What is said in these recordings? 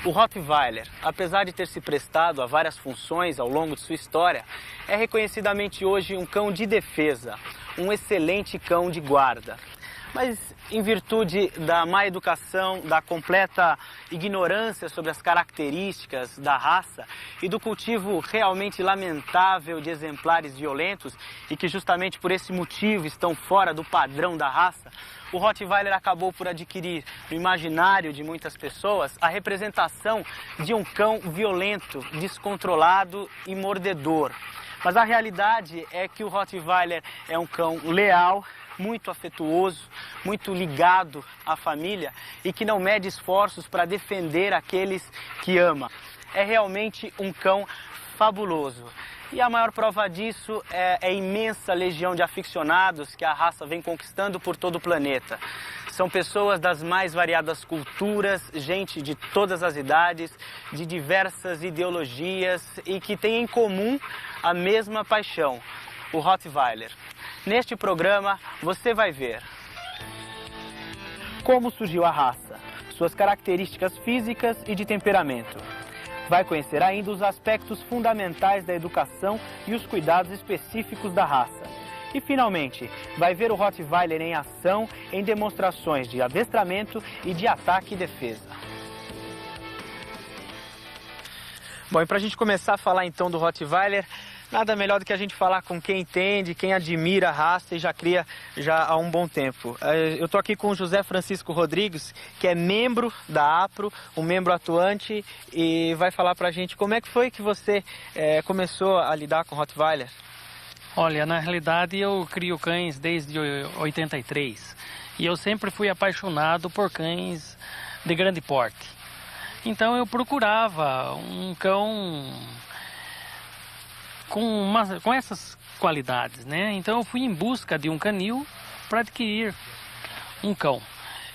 O Rottweiler, apesar de ter se prestado a várias funções ao longo de sua história, é reconhecidamente hoje um cão de defesa, um excelente cão de guarda. Mas em virtude da má educação, da completa ignorância sobre as características da raça e do cultivo realmente lamentável de exemplares violentos e que justamente por esse motivo estão fora do padrão da raça, o Rottweiler acabou por adquirir no imaginário de muitas pessoas a representação de um cão violento, descontrolado e mordedor. Mas a realidade é que o Rottweiler é um cão leal, muito afetuoso, muito ligado à família e que não mede esforços para defender aqueles que ama. É realmente um cão fabuloso. E a maior prova disso é a imensa legião de aficionados que a raça vem conquistando por todo o planeta. São pessoas das mais variadas culturas, gente de todas as idades, de diversas ideologias e que têm em comum a mesma paixão, o Rottweiler. Neste programa você vai ver como surgiu a raça, suas características físicas e de temperamento. Vai conhecer ainda os aspectos fundamentais da educação e os cuidados específicos da raça. E, finalmente, vai ver o Rottweiler em ação em demonstrações de adestramento e de ataque e defesa. Bom, e para a gente começar a falar então do Rottweiler, nada melhor do que a gente falar com quem entende, quem admira a raça e já cria há um bom tempo. Eu estou aqui com o José Francisco Rodrigues, que é membro da APRO, um membro atuante, e vai falar para a gente como é que foi que você começou a lidar com o Rottweiler. Olha, na realidade eu crio cães desde 83 e eu sempre fui apaixonado por cães de grande porte. Então eu procurava um cão com essas qualidades, né? Então eu fui em busca de um canil para adquirir um cão.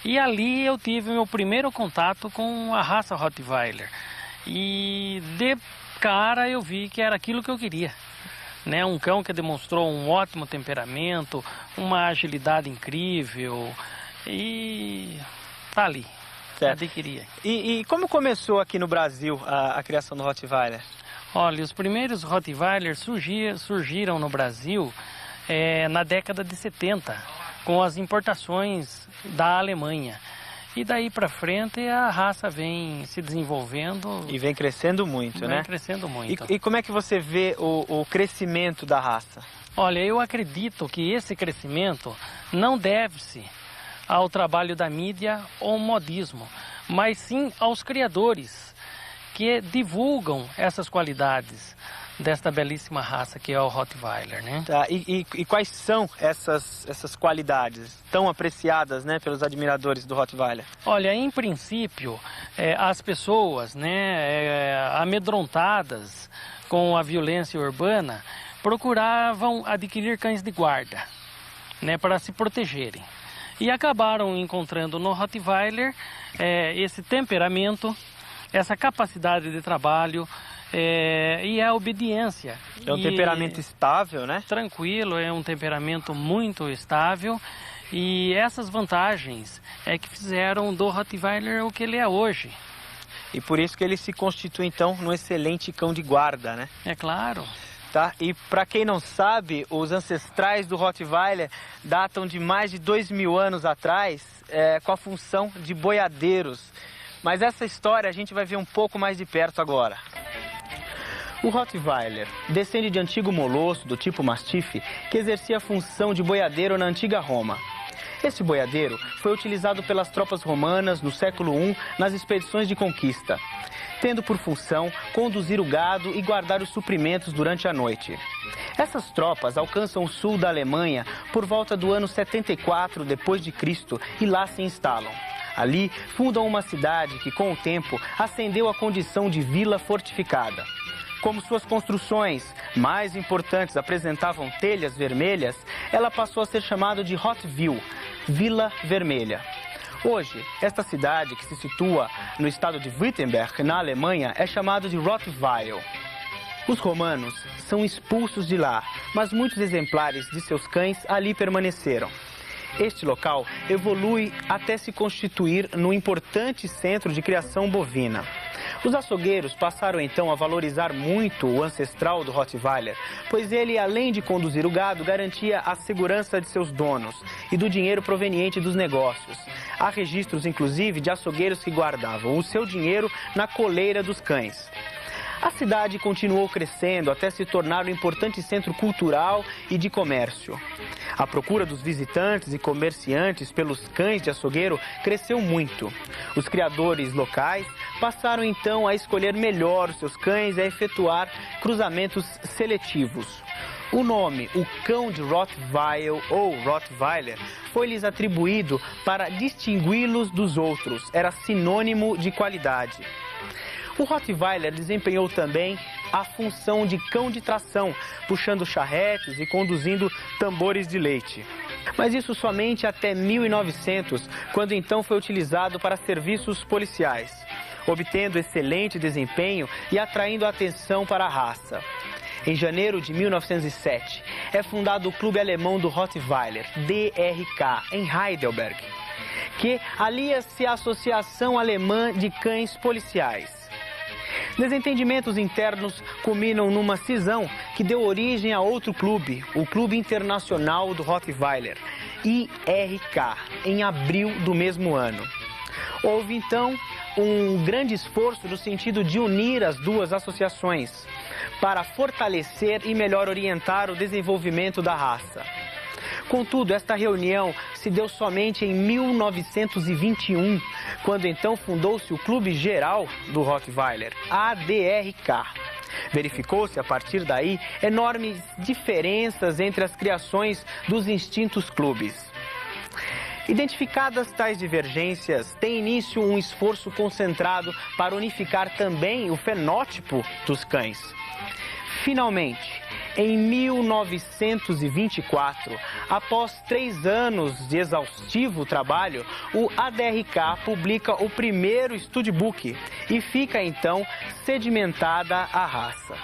E ali eu tive meu primeiro contato com a raça Rottweiler. E de cara eu vi que era aquilo que eu queria, né? Um cão que demonstrou um ótimo temperamento, uma agilidade incrível e tá ali. Adquiria. E como começou aqui no Brasil a criação do Rottweiler? Olha, os primeiros Rottweilers surgiram no Brasil na década de 70, com as importações da Alemanha. E daí para frente a raça vem se desenvolvendo. E vem crescendo muito, né? Vem crescendo muito. E como é que você vê o crescimento da raça? Olha, eu acredito que esse crescimento não deve-se ao trabalho da mídia ou modismo, mas sim aos criadores que divulgam essas qualidades desta belíssima raça que é o Rottweiler, né? Tá, e quais são essas qualidades tão apreciadas, né, pelos admiradores do Rottweiler? Olha, em princípio, as pessoas, né, amedrontadas com a violência urbana, procuravam adquirir cães de guarda, né, para se protegerem. E acabaram encontrando no Rottweiler esse temperamento, essa capacidade de trabalho e a obediência. É um temperamento estável, né? Tranquilo, é um temperamento muito estável. E essas vantagens é que fizeram do Rottweiler o que ele é hoje. E por isso que ele se constitui, então, num excelente cão de guarda, né? É claro. Tá? E para quem não sabe, os ancestrais do Rottweiler datam de mais de 2000 anos atrás, com a função de boiadeiros. Mas essa história a gente vai ver um pouco mais de perto agora. O Rottweiler descende de antigo molosso do tipo Mastiff, que exercia a função de boiadeiro na antiga Roma. Este boiadeiro foi utilizado pelas tropas romanas no século I nas expedições de conquista, tendo por função conduzir o gado e guardar os suprimentos durante a noite. Essas tropas alcançam o sul da Alemanha por volta do ano 74 d.C. e lá se instalam. Ali fundam uma cidade que, com o tempo, ascendeu à condição de vila fortificada. Como suas construções mais importantes apresentavam telhas vermelhas, ela passou a ser chamada de Rottwil, Vila Vermelha. Hoje, esta cidade, que se situa no estado de Württemberg, na Alemanha, é chamada de Rottweil. Os romanos são expulsos de lá, mas muitos exemplares de seus cães ali permaneceram. Este local evolui até se constituir num importante centro de criação bovina. Os açougueiros passaram então a valorizar muito o ancestral do Rottweiler, pois ele, além de conduzir o gado, garantia a segurança de seus donos e do dinheiro proveniente dos negócios. Há registros, inclusive, de açougueiros que guardavam o seu dinheiro na coleira dos cães. A cidade continuou crescendo até se tornar um importante centro cultural e de comércio. A procura dos visitantes e comerciantes pelos cães de açougueiro cresceu muito. Os criadores locais passaram então a escolher melhor os seus cães e a efetuar cruzamentos seletivos. O nome, o cão de Rottweil ou Rottweiler, foi-lhes atribuído para distingui-los dos outros, era sinônimo de qualidade. O Rottweiler desempenhou também a função de cão de tração, puxando charretes e conduzindo tambores de leite. Mas isso somente até 1900, quando então foi utilizado para serviços policiais, obtendo excelente desempenho e atraindo a atenção para a raça. Em janeiro de 1907, é fundado o Clube Alemão do Rottweiler, DRK, em Heidelberg, que alia-se à Associação Alemã de Cães Policiais. Desentendimentos internos culminam numa cisão que deu origem a outro clube, o Clube Internacional do Rottweiler, IRK, em abril do mesmo ano. Houve então um grande esforço no sentido de unir as duas associações para fortalecer e melhor orientar o desenvolvimento da raça. Contudo, esta reunião se deu somente em 1921, quando então fundou-se o Clube Geral do Rottweiler, ADRK. Verificou-se a partir daí enormes diferenças entre as criações dos distintos clubes. Identificadas tais divergências, tem início um esforço concentrado para unificar também o fenótipo dos cães. Finalmente, em 1924, após 3 anos de exaustivo trabalho, o ADRK publica o primeiro studbook e fica então sedimentada a raça.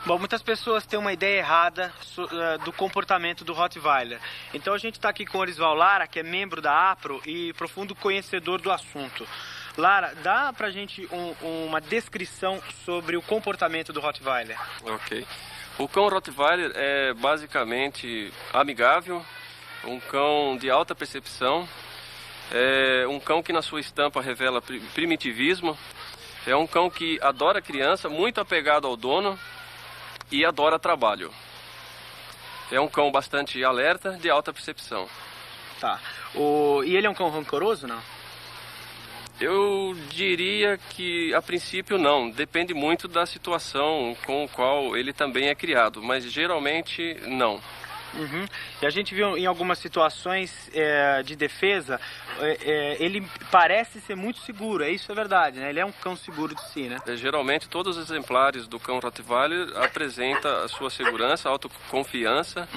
Bom, muitas pessoas têm uma ideia errada do comportamento do Rottweiler. Então a gente está aqui com o Orisval Lara, que é membro da APRO e profundo conhecedor do assunto. Lara, dá pra gente uma descrição sobre o comportamento do Rottweiler? Ok. O cão Rottweiler é basicamente amigável, um cão de alta percepção, é um cão que na sua estampa revela primitivismo, é um cão que adora criança, muito apegado ao dono, e adora trabalho. É um cão bastante alerta, de alta percepção. Tá. E ele é um cão rancoroso, não? Eu diria que, a princípio, não. Depende muito da situação com a qual ele também é criado, mas geralmente não. Uhum. E a gente viu em algumas situações de defesa, ele parece ser muito seguro, isso é verdade, né? Ele é um cão seguro de si, né? Geralmente todos os exemplares do cão Rottweiler apresentam a sua segurança, autoconfiança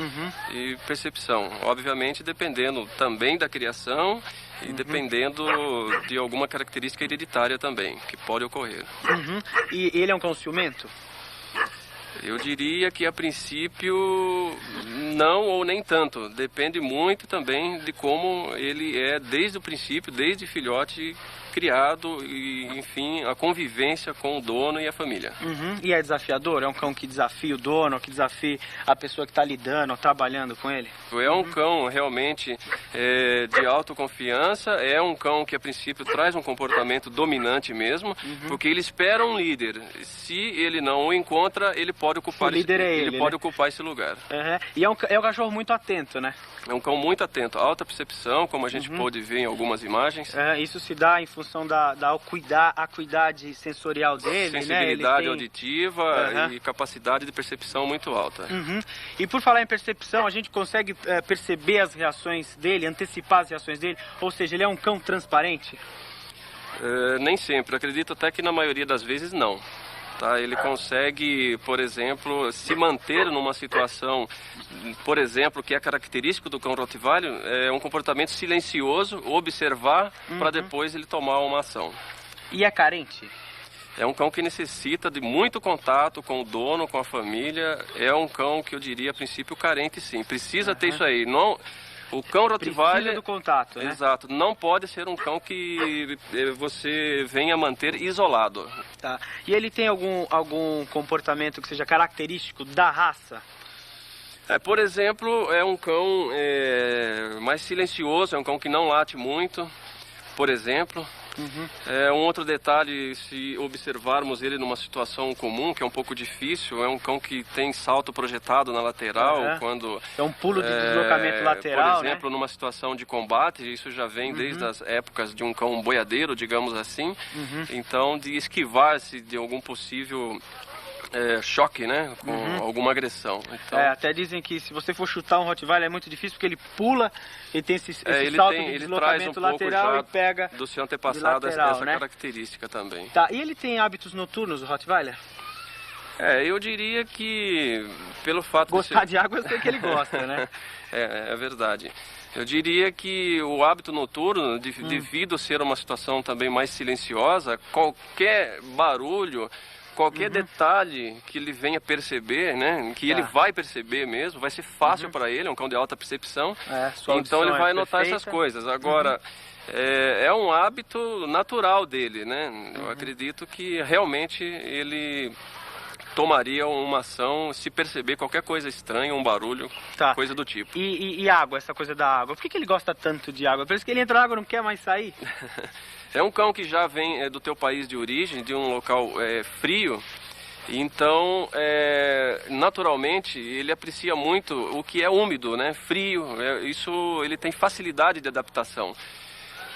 e percepção. Obviamente dependendo também da criação e dependendo de alguma característica hereditária também, que pode ocorrer. E ele é um cão ciumento? Eu diria que a princípio não ou nem tanto. Depende muito também de como ele é desde o princípio, desde filhote criado e, enfim, a convivência com o dono e a família. E é desafiador? É um cão que desafia o dono, que desafia a pessoa que está lidando ou trabalhando com ele? É um cão realmente de autoconfiança, é um cão que a princípio traz um comportamento dominante mesmo, porque ele espera um líder. Se ele não o encontra, ele pode ocupar, ocupar esse lugar. E é um cachorro muito atento, né? É um cão muito atento, alta percepção, como a gente pode ver em algumas imagens. Isso se dá em função da acuidade sensorial dele, sensibilidade né? auditiva e capacidade de percepção muito alta. E por falar em percepção, a gente consegue perceber as reações dele, antecipar as reações dele? Ou seja, ele é um cão transparente? Nem sempre, acredito até que na maioria das vezes não. Tá? Ele consegue, por exemplo, se manter numa situação, por exemplo, que é característico do cão Rottweiler, é um comportamento silencioso, observar para depois ele tomar uma ação. E é carente? É um cão que necessita de muito contato com o dono, com a família. É um cão que eu diria, a princípio, carente sim. Precisa ter isso aí. Não... O cão Rottweiler... Precisa do contato, né? Exato. Não pode ser um cão que você venha manter isolado. Tá. E ele tem algum comportamento que seja característico da raça? Por exemplo, é um cão mais silencioso, é um cão que não late muito, por exemplo. Um outro detalhe, se observarmos ele numa situação comum, que é um pouco difícil, é um cão que tem salto projetado na lateral, quando... É um pulo de deslocamento lateral, por exemplo, numa situação de combate, isso já vem desde as épocas de um cão boiadeiro, digamos assim, então de esquivar-se de algum possível... choque, né? Com alguma agressão. Então... até dizem que se você for chutar um Rottweiler é muito difícil porque ele pula, ele tem esse salto de deslocamento lateral e pega do seu antepassado lateral, essa né? característica também. Tá, e ele tem hábitos noturnos, o Rottweiler? Eu diria que pelo fato Gostar de água eu sei que ele gosta, né? É verdade. Eu diria que o hábito noturno, devido a ser uma situação também mais silenciosa, qualquer barulho, qualquer detalhe que ele venha perceber, né, que ele vai perceber mesmo, vai ser fácil para ele, é um cão de alta percepção, então ele vai notar essas coisas. Agora, é um hábito natural dele, né? Eu acredito que realmente ele tomaria uma ação se perceber qualquer coisa estranha, um barulho, coisa do tipo. E água, essa coisa da água, por que ele gosta tanto de água? Parece que ele entra na água e não quer mais sair. É um cão que já vem do teu país de origem, de um local frio, então naturalmente ele aprecia muito o que é úmido, né? Frio, isso ele tem facilidade de adaptação,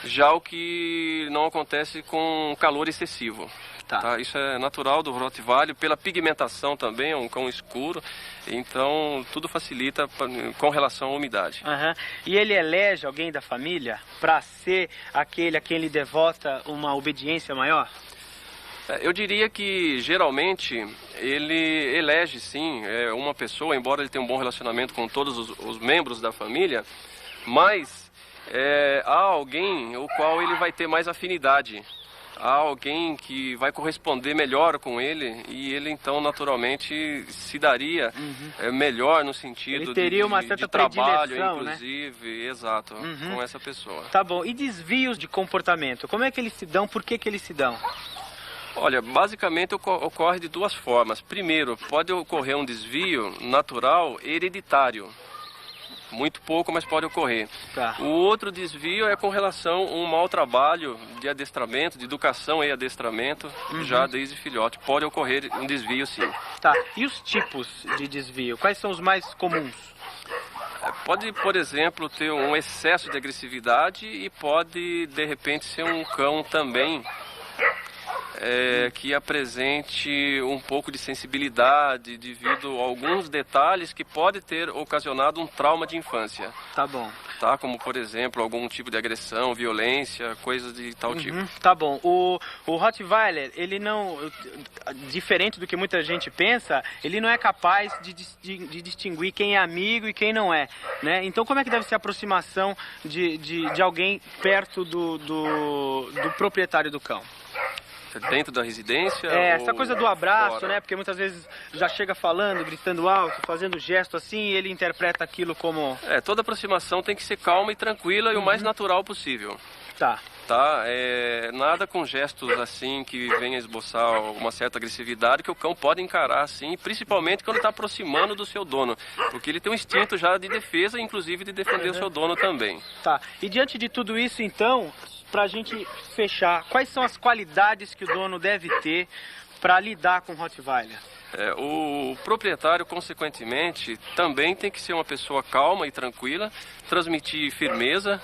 já o que não acontece com calor excessivo. Tá? Isso é natural do Rottweiler, pela pigmentação também, é um cão escuro, então tudo facilita com relação à umidade. E ele elege alguém da família para ser aquele a quem ele devota uma obediência maior? Eu diria que geralmente ele elege sim uma pessoa, embora ele tenha um bom relacionamento com todos os membros da família, mas há alguém o qual ele vai ter mais afinidade. Há alguém que vai corresponder melhor com ele e ele então naturalmente se daria melhor no sentido ele teria uma certa de trabalho, né? inclusive, exato, com essa pessoa. Tá bom, e desvios de comportamento, como é que eles se dão, por que eles se dão? Olha, basicamente ocorre de duas formas. Primeiro, pode ocorrer um desvio natural hereditário. Muito pouco, mas pode ocorrer. O outro desvio é com relação a um mau trabalho de adestramento, de educação e adestramento, já desde filhote. Pode ocorrer um desvio, sim. E os tipos de desvio? Quais são os mais comuns? Pode, por exemplo, ter um excesso de agressividade e pode, de repente, ser um cão também que apresente um pouco de sensibilidade devido a alguns detalhes que pode ter ocasionado um trauma de infância. Tá bom. Como, por exemplo, algum tipo de agressão, violência, coisas de tal tipo. Tá bom. O Rottweiler, ele não, diferente do que muita gente pensa, ele não é capaz de distinguir quem é amigo e quem não é, né? Então, como é que deve ser a aproximação de alguém perto do proprietário do cão? dentro da residência? Essa ou coisa do abraço, fora? né? Porque muitas vezes já chega falando, gritando alto, fazendo gesto assim, e ele interpreta aquilo como... Toda aproximação tem que ser calma e tranquila e o mais natural possível. Tá. Tá? Nada com gestos assim que venha esboçar uma certa agressividade que o cão pode encarar assim, principalmente quando está aproximando do seu dono, porque ele tem um instinto já de defesa, inclusive de defender o seu dono também. Tá. E diante de tudo isso, então, pra gente fechar, quais são as qualidades que o dono deve ter para lidar com o Rottweiler? O proprietário, consequentemente, também tem que ser uma pessoa calma e tranquila, transmitir firmeza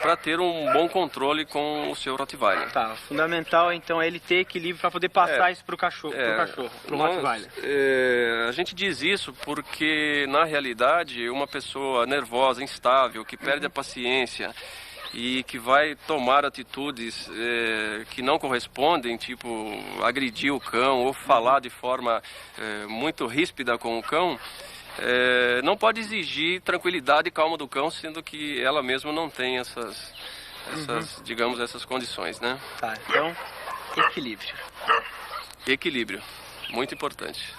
para ter um bom controle com o seu Rottweiler. Tá, fundamental então é ele ter equilíbrio para poder passar isso pro cachorro, pro Rottweiler. A gente diz isso porque, na realidade, uma pessoa nervosa, instável, que perde a paciência e que vai tomar atitudes que não correspondem, tipo agredir o cão ou falar de forma muito ríspida com o cão, não pode exigir tranquilidade e calma do cão, sendo que ela mesma não tem digamos, essas condições, né? Tá, então, equilíbrio. Equilíbrio, muito importante.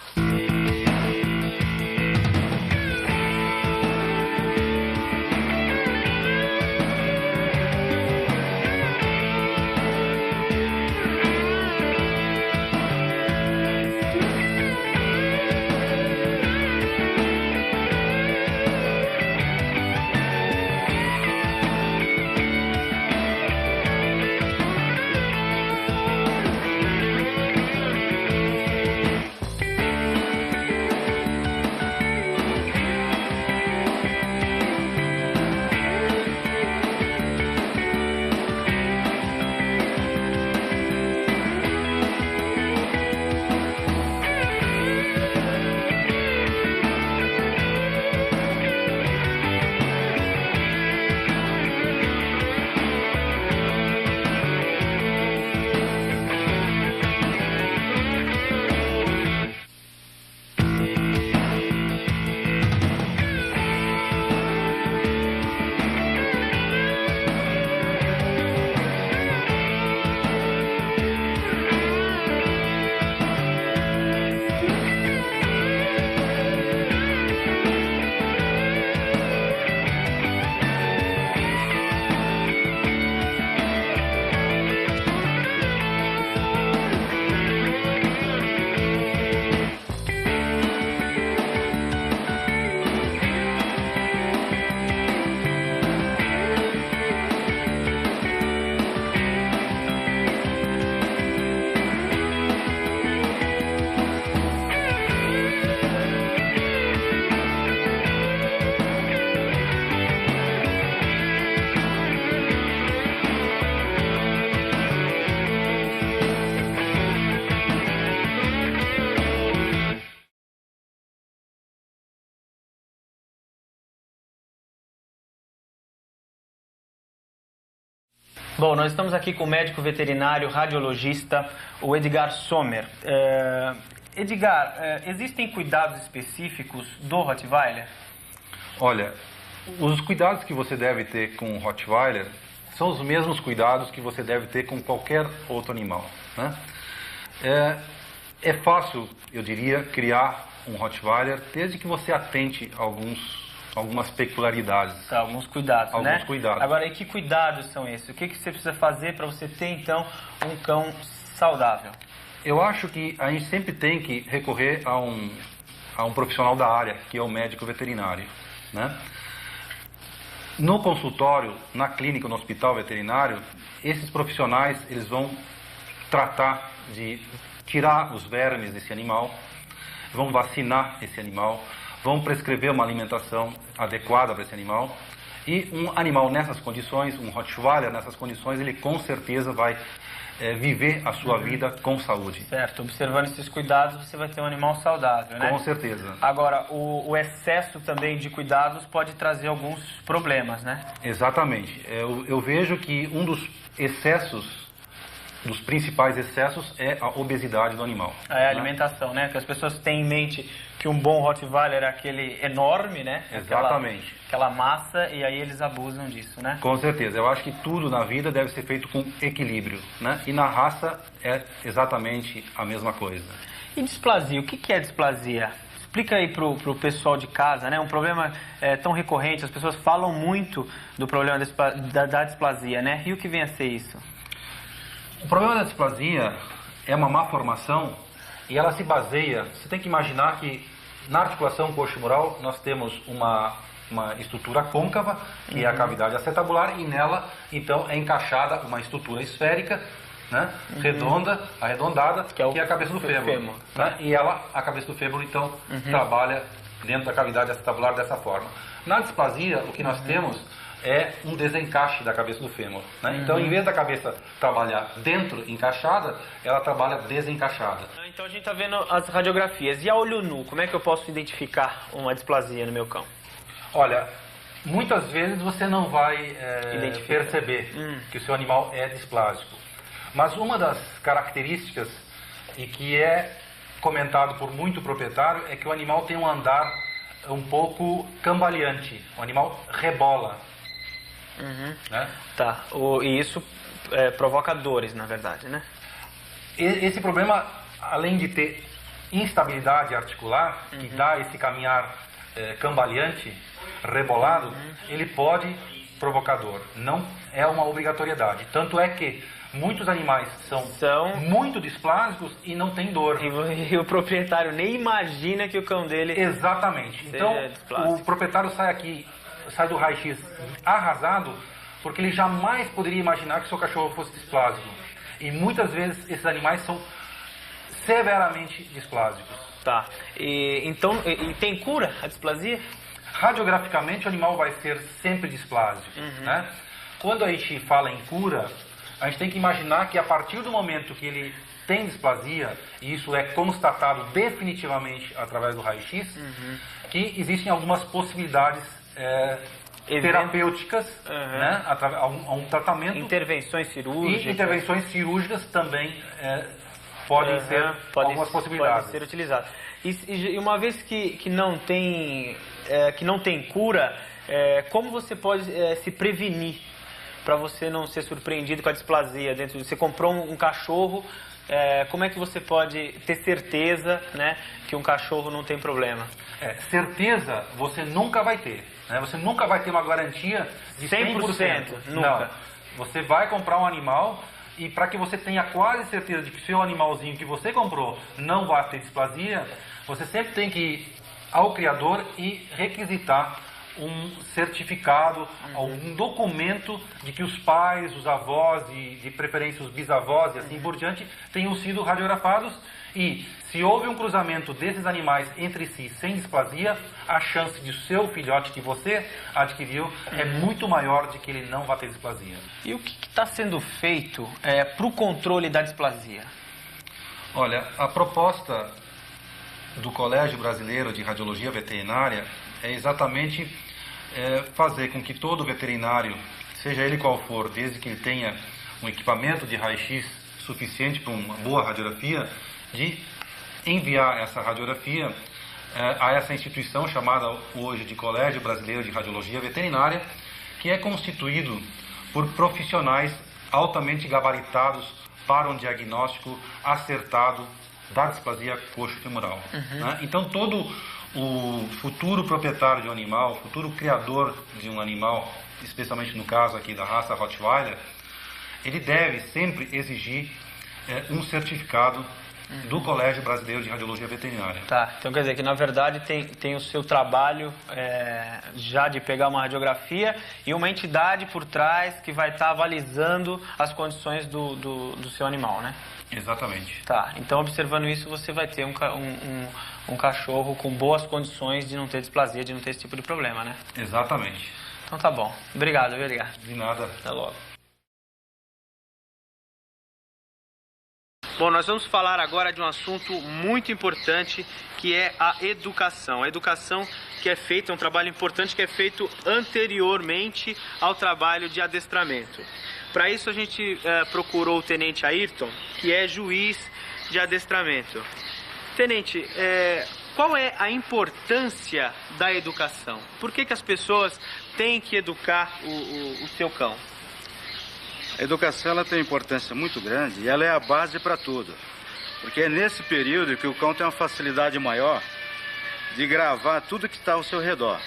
Bom, nós estamos aqui com o médico veterinário radiologista, o Edgar Sommer. Edgar, existem cuidados específicos do Rottweiler? Olha, os cuidados que você deve ter com o Rottweiler são os mesmos cuidados que você deve ter com qualquer outro animal, né? É fácil, eu diria, criar um Rottweiler desde que você atente algumas peculiaridades. Tá, alguns cuidados, né? Alguns cuidados. Agora, e que cuidados são esses? O que você precisa fazer para você ter, então, um cão saudável? Eu acho que a gente sempre tem que recorrer a um profissional da área, que é o médico veterinário, né? No consultório, na clínica, no hospital veterinário, esses profissionais, eles vão tratar de tirar os vermes desse animal, vão vacinar esse animal, vão prescrever uma alimentação adequada para esse animal. E um animal nessas condições, um Rottweiler nessas condições, ele com certeza vai viver a sua vida com saúde. Certo, observando esses cuidados, você vai ter um animal saudável, né? Com certeza. Agora, o excesso também de cuidados pode trazer alguns problemas, né? Exatamente. Eu vejo que um dos excessos dos principais excessos é a obesidade do animal. É a alimentação, né? Que as pessoas têm em mente que um bom Rottweiler é aquele enorme, né? Exatamente. Aquela massa, e aí eles abusam disso, né? Com certeza. Eu acho que tudo na vida deve ser feito com equilíbrio, né? E na raça é exatamente a mesma coisa. E displasia? O que é displasia? Explica aí pro pessoal de casa, né? Um problema tão recorrente, as pessoas falam muito do problema da displasia, né? E o que vem a ser isso? O problema da displasia é uma má formação e ela se baseia... Você tem que imaginar que na articulação coxo-femoral nós temos uma estrutura côncava, que é a cavidade acetabular, e nela, então, é encaixada uma estrutura esférica, né? Redonda, arredondada, que é a cabeça do fêmur. Né? E a cabeça do fêmur, então, trabalha dentro da cavidade acetabular dessa forma. Na displasia, o que nós temos é um desencaixe da cabeça do fêmur. Né? Então, em vez da cabeça trabalhar dentro, encaixada, ela trabalha desencaixada. Então, a gente está vendo as radiografias. E a olho nu, como é que eu posso identificar uma displasia no meu cão? Olha, muitas vezes você não vai perceber que o seu animal é displásico. Mas uma das características, e que é comentado por muito proprietário, é que o animal tem um andar um pouco cambaleante. O animal rebola. Né? Tá, e isso provoca dores, na verdade, né? Esse problema, além de ter instabilidade articular, que dá esse caminhar cambaleante, rebolado, ele pode provocar dor. Não é uma obrigatoriedade. Tanto é que muitos animais são muito displásicos e não tem dor. E o proprietário nem imagina que o cão dele... Exatamente. Então, o proprietário sai do raio-x arrasado, porque ele jamais poderia imaginar que seu cachorro fosse displásico. E muitas vezes esses animais são severamente displásicos. Tá. Então, tem cura a displasia? Radiograficamente, o animal vai ser sempre displásico. Né? Quando a gente fala em cura, a gente tem que imaginar que a partir do momento que ele tem displasia, e isso é constatado definitivamente através do raio-x, que existem algumas possibilidades terapêuticas, né? Através a um tratamento. Intervenções cirúrgicas. E intervenções cirúrgicas também podem ser algumas possibilidades. Podem ser utilizadas. E uma vez que não tem cura, como você pode se prevenir para você não ser surpreendido com a displasia? Você comprou um cachorro, como é que você pode ter certeza, né, que um cachorro não tem problema? Certeza você nunca vai ter. Né? Você nunca vai ter uma garantia de 100%. Nunca. Não. Você vai comprar um animal e para que você tenha quase certeza de que o seu animalzinho que você comprou não vai ter displasia, você sempre tem que ir ao criador e requisitar um certificado, um documento de que os pais, os avós e de preferência os bisavós e assim por diante tenham sido radiografados, e se houve um cruzamento desses animais entre si sem displasia, a chance de o seu filhote que você adquiriu é muito maior de que ele não vai ter displasia. E o que está sendo feito para o controle da displasia? Olha, a proposta do Colégio Brasileiro de Radiologia Veterinária é exatamente fazer com que todo veterinário, seja ele qual for, desde que ele tenha um equipamento de raio-x suficiente para uma boa radiografia, de enviar essa radiografia a essa instituição chamada hoje de Colégio Brasileiro de Radiologia Veterinária, que é constituído por profissionais altamente gabaritados para um diagnóstico acertado da displasia coxo-femoral. Né? Então, todo o futuro proprietário de um animal, o futuro criador de um animal, especialmente no caso aqui da raça Rottweiler, ele deve sempre exigir um certificado do Colégio Brasileiro de Radiologia Veterinária. Tá, então quer dizer que na verdade tem o seu trabalho já de pegar uma radiografia e uma entidade por trás que vai estar avalizando as condições do seu animal, né? Exatamente. Tá, então observando isso você vai ter um cachorro com boas condições de não ter displasia, de não ter esse tipo de problema, né? Exatamente. Então tá bom. Obrigado, viu, Edgar? De nada. Até logo. Bom, nós vamos falar agora de um assunto muito importante, que é a educação. A educação que é feita, um trabalho importante que é feito anteriormente ao trabalho de adestramento. Para isso a gente procurou o Tenente Ayrton, que é juiz de adestramento. Tenente, qual é a importância da educação? Por que as pessoas têm que educar o seu cão? A educação ela tem importância muito grande e ela é a base para tudo. Porque é nesse período que o cão tem uma facilidade maior de gravar tudo que está ao seu redor.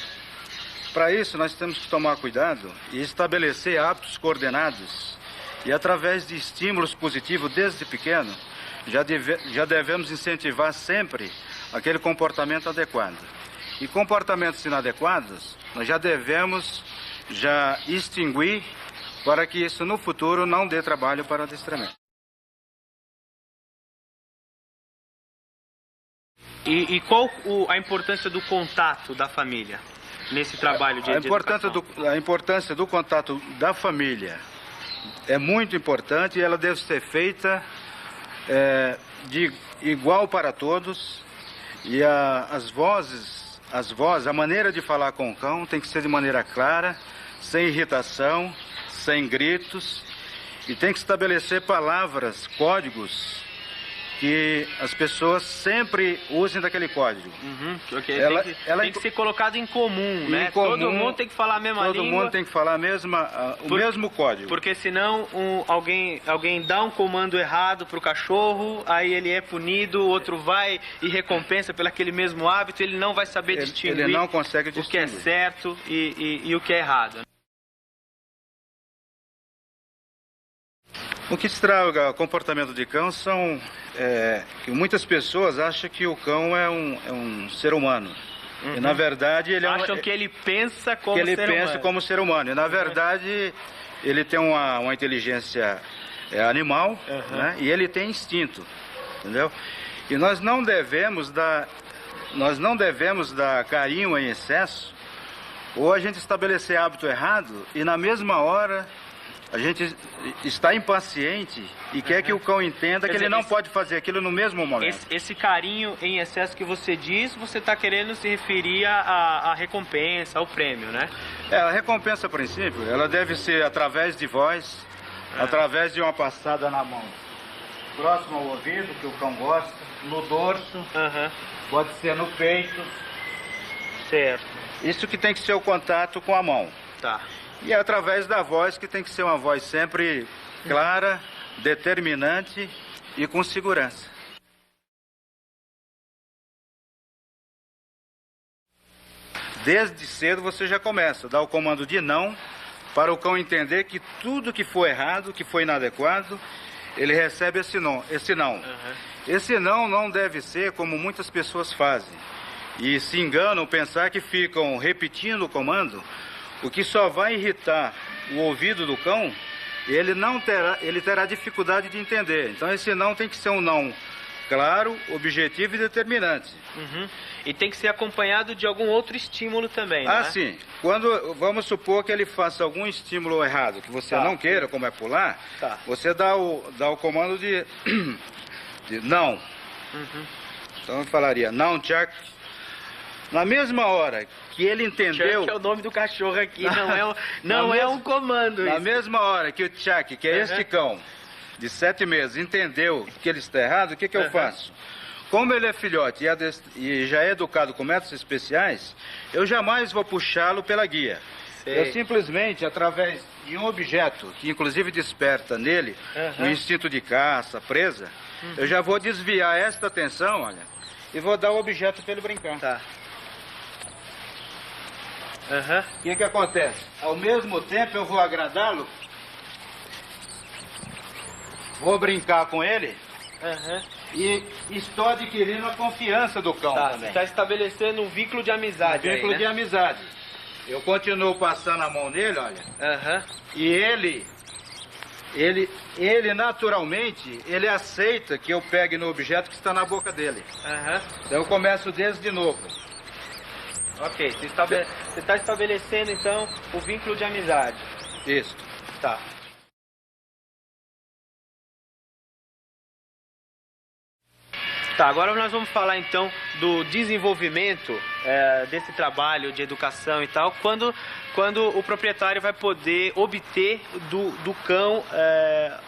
Para isso, nós temos que tomar cuidado e estabelecer hábitos coordenados. E através de estímulos positivos desde pequeno, já devemos incentivar sempre aquele comportamento adequado. E comportamentos inadequados, nós já devemos extinguir para que isso no futuro não dê trabalho para o adestramento. E qual a importância do contato da família nesse trabalho de educação? A importância do contato da família é muito importante e ela deve ser feita de igual para todos. E as vozes, a maneira de falar com o cão tem que ser de maneira clara, sem irritação, sem gritos, e tem que estabelecer palavras, códigos, que as pessoas sempre usem daquele código. Okay. Tem que ser colocado em comum, né? Comum, todo mundo tem que falar a mesma língua. Todo mundo tem que falar o mesmo código. Porque senão alguém dá um comando errado para o cachorro, aí ele é punido, o outro vai e recompensa pelo aquele mesmo hábito, ele não vai saber distinguir ele não consegue distinguir o que é certo e o que é errado. O que estraga o comportamento de cão são que muitas pessoas acham que o cão é um ser humano. E na verdade ele acham que ele pensa como ser humano. E na verdade ele tem uma inteligência animal, né? E ele tem instinto, entendeu? E nós não devemos dar carinho em excesso, ou a gente estabelecer hábito errado e na mesma hora a gente está impaciente e quer que o cão entenda que ele não pode fazer aquilo no mesmo momento. Esse carinho em excesso que você diz, você está querendo se referir à recompensa, ao prêmio, né? A recompensa, a princípio, ela deve ser através de voz, através de uma passada na mão próximo ao ouvido, que o cão gosta, no dorso, pode ser no peito. Certo. Isso que tem que ser o contato com a mão. Tá. E é através da voz, que tem que ser uma voz sempre clara, determinante e com segurança. Desde cedo você já começa a dar o comando de não, para o cão entender que tudo que for errado, que foi inadequado, ele recebe esse não. Esse não deve ser como muitas pessoas fazem. E se enganam pensar que ficam repetindo o comando, o que só vai irritar o ouvido do cão, ele terá dificuldade de entender. Então esse não tem que ser um não claro, objetivo e determinante. E tem que ser acompanhado de algum outro estímulo também, né? Sim. Vamos supor que ele faça algum estímulo errado, que você não queira, como é pular, você dá o comando de não. Então eu falaria, não, Chuck. Na mesma hora que ele entendeu... Chuck é o nome do cachorro aqui, não é um comando. Na mesma hora que o Chuck, que é este cão de 7 meses, entendeu que ele está errado, o que eu faço? Como ele é filhote e já é educado com métodos especiais, eu jamais vou puxá-lo pela guia. Sei. Eu simplesmente, através de um objeto, que inclusive desperta nele o instinto de caça, presa, eu já vou desviar esta atenção, olha, e vou dar o objeto para ele brincar. Tá. O que acontece? Ao mesmo tempo eu vou agradá-lo, vou brincar com ele e estou adquirindo a confiança do cão também. Você está estabelecendo um vínculo de amizade. De amizade. Eu continuo passando a mão nele, olha. E ele naturalmente, ele aceita que eu pegue no objeto que está na boca dele. Então eu começo desde de novo. Ok, você está estabelecendo então o vínculo de amizade. Isso. Tá. Tá, agora nós vamos falar então do desenvolvimento desse trabalho de educação e tal, quando o proprietário vai poder obter do cão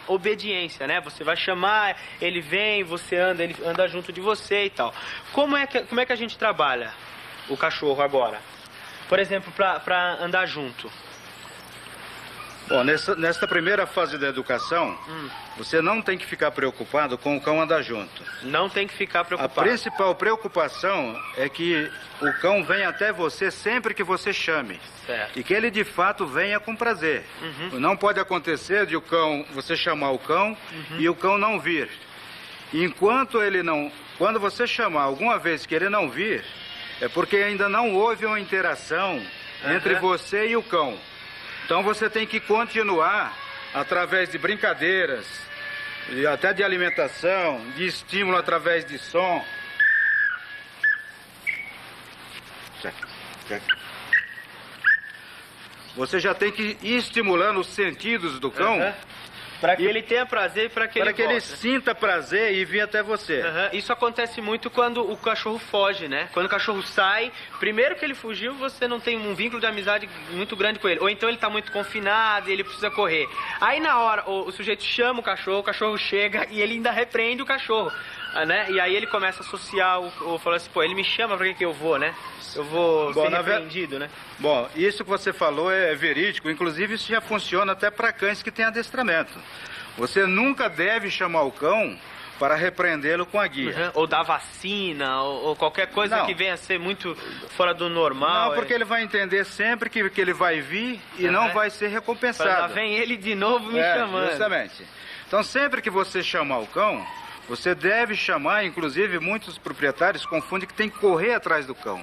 obediência, né? Você vai chamar, ele vem, você anda, ele anda junto de você e tal. Como é que a gente trabalha o cachorro agora? Por exemplo, para andar junto. Bom, nesta primeira fase da educação, você não tem que ficar preocupado com o cão andar junto. Não tem que ficar preocupado. A principal preocupação é que o cão venha até você sempre que você chame. Certo. E que ele de fato venha com prazer. Não pode acontecer de você chamar o cão e o cão não vir. Enquanto ele não... Quando você chamar alguma vez que ele não vir, é porque ainda não houve uma interação entre você e o cão. Então você tem que continuar através de brincadeiras, e até de alimentação, de estímulo através de som. Você já tem que ir estimulando os sentidos do cão. Para que ele tenha prazer e para que ele sinta prazer e vir até você. Isso acontece muito quando o cachorro foge, né? Quando o cachorro sai, primeiro que ele fugiu, você não tem um vínculo de amizade muito grande com ele. Ou então ele está muito confinado e ele precisa correr. Aí na hora, o sujeito chama o cachorro chega e ele ainda repreende o cachorro, né? E aí ele começa a associar, ou fala assim, pô, ele me chama, pra que eu vou, né? Eu vou ser repreendido, né? Bom, isso que você falou é verídico. Inclusive, isso já funciona até para cães que têm adestramento. Você nunca deve chamar o cão para repreendê-lo com a guia. Ou dar vacina, ou qualquer coisa que venha a ser muito fora do normal. Não, porque ele vai entender sempre que ele vai vir e não vai ser recompensado. Lá vem ele de novo me chamando. Justamente. Então, sempre que você chamar o cão, você deve chamar, inclusive muitos proprietários confundem que tem que correr atrás do cão.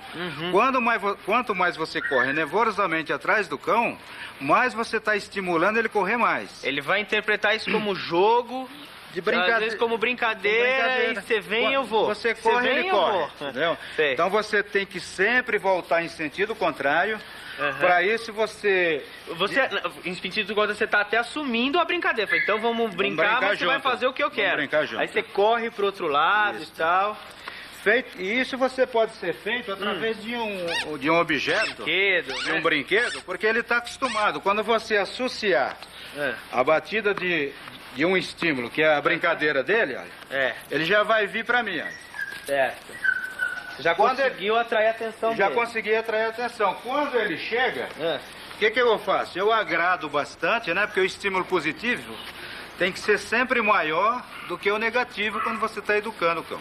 Quanto mais você corre nervosamente atrás do cão, mais você está estimulando ele correr mais. Ele vai interpretar isso como jogo, de brincadeira, às vezes como brincadeira, e você vem, eu vou. Você corre, ele corre. Entendeu? Então você tem que sempre voltar em sentido contrário. Para isso você em sentido quando você está até assumindo a brincadeira. Então vamos brincar, mas você vai fazer o que eu quero. Aí você corre pro outro lado e tal. E isso você pode ser feito através de um objeto, de um brinquedo, porque ele está acostumado. Quando você associar a batida de um estímulo, que é a brincadeira dele, ele já vai vir para mim. Certo. Já conseguiu atrair a atenção dele. Já consegui atrair a atenção. Quando ele chega, o que eu faço? Eu agrado bastante, né? Porque o estímulo positivo tem que ser sempre maior do que o negativo quando você está educando o cão.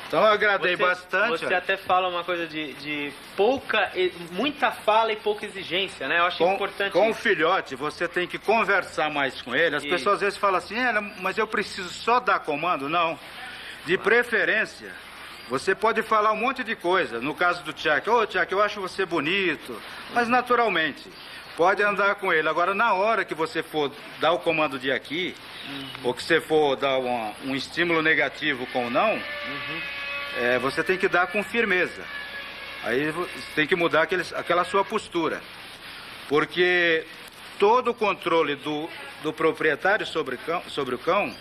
Então eu agradei bastante. Você até fala uma coisa de muita fala e pouca exigência, né? Eu acho importante. Com o filhote, você tem que conversar mais com ele. As pessoas às vezes falam assim, mas eu preciso só dar comando. Não. De preferência, você pode falar um monte de coisa. No caso do Tchak, Tchak, eu acho você bonito. Mas naturalmente, pode andar com ele. Agora, na hora que você for dar o comando de aqui, ou que você for dar um estímulo negativo com o não, você tem que dar com firmeza. Aí você tem que mudar aquela sua postura. Porque todo o controle do proprietário sobre o cão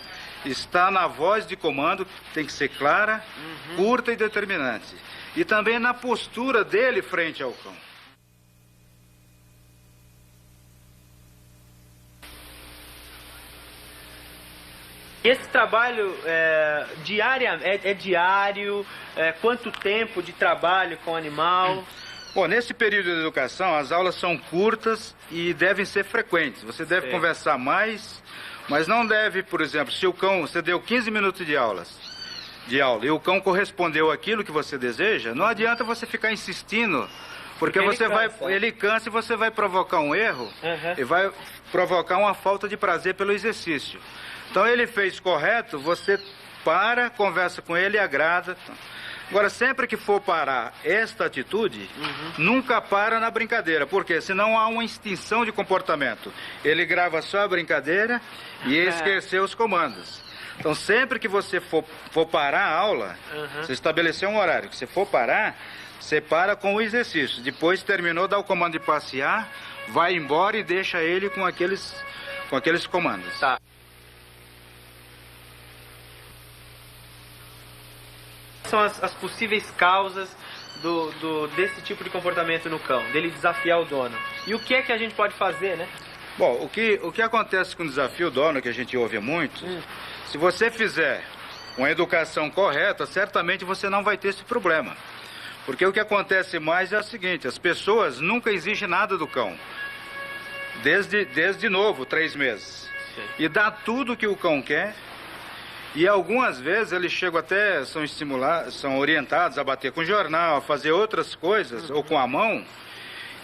está na voz de comando, que tem que ser clara, curta e determinante. E também na postura dele frente ao cão. Esse trabalho é diário? Quanto tempo de trabalho com o animal? Bom, nesse período de educação, as aulas são curtas e devem ser frequentes. Você deve conversar mais, mas não deve, por exemplo, se o cão, você deu 15 minutos de aula e o cão correspondeu àquilo que você deseja, não adianta você ficar insistindo, porque ele cansa e você vai provocar um erro e vai provocar uma falta de prazer pelo exercício. Então ele fez correto, você para, conversa com ele e agrada. Agora, sempre que for parar esta atitude, nunca para na brincadeira, porque senão há uma extinção de comportamento. Ele grava só a brincadeira e esqueceu os comandos. Então, sempre que você for parar a aula, você estabeleceu um horário, que você for parar, você para com o exercício. Depois, terminou, dá o comando de passear, vai embora e deixa ele com aqueles comandos. Tá. São as possíveis causas desse tipo de comportamento no cão, dele desafiar o dono. E o que é que a gente pode fazer, né? Bom, o que acontece com o desafio dono, que a gente ouve muito, se você fizer uma educação correta, certamente você não vai ter esse problema. Porque o que acontece mais é o seguinte, as pessoas nunca exigem nada do cão. Desde novo, 3 meses. Sim. E dá tudo que o cão quer. E algumas vezes eles chegam até, são orientados a bater com jornal, a fazer outras coisas, ou com a mão.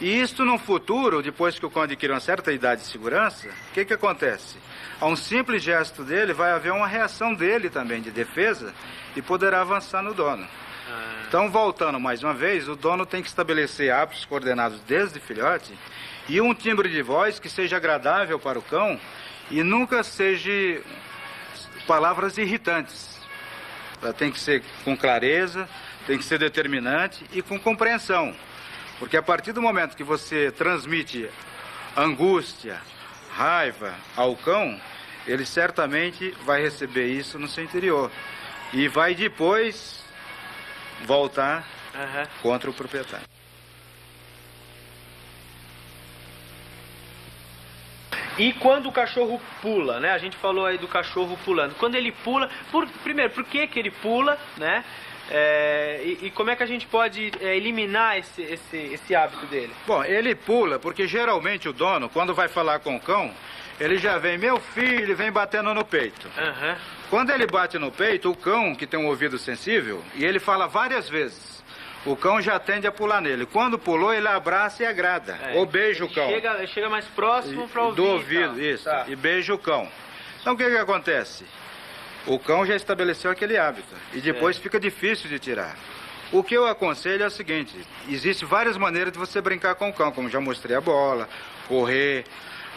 E isso no futuro, depois que o cão adquire uma certa idade de segurança, o que acontece? A um simples gesto dele, vai haver uma reação dele também de defesa e poderá avançar no dono. Então, voltando mais uma vez, o dono tem que estabelecer hábitos coordenados desde filhote e um timbre de voz que seja agradável para o cão e nunca seja palavras irritantes. Ela tem que ser com clareza, tem que ser determinante e com compreensão. Porque a partir do momento que você transmite angústia, raiva ao cão, ele certamente vai receber isso no seu interior. E vai depois voltar contra o proprietário. E quando o cachorro pula, né? A gente falou aí do cachorro pulando. Quando ele pula, primeiro, por que ele pula, né? E como é que a gente pode eliminar esse hábito dele? Bom, ele pula porque geralmente o dono, quando vai falar com o cão, ele já vem, meu filho, vem batendo no peito. Quando ele bate no peito, o cão, que tem um ouvido sensível, e ele fala várias vezes, o cão já tende a pular nele. Quando pulou, ele abraça e agrada, ou beija o cão. Chega mais próximo para ouvir. Do ouvido, isso, tá. E beija o cão. Então o que acontece? O cão já estabeleceu aquele hábito, e depois fica difícil de tirar. O que eu aconselho é o seguinte, existem várias maneiras de você brincar com o cão, como já mostrei a bola, correr.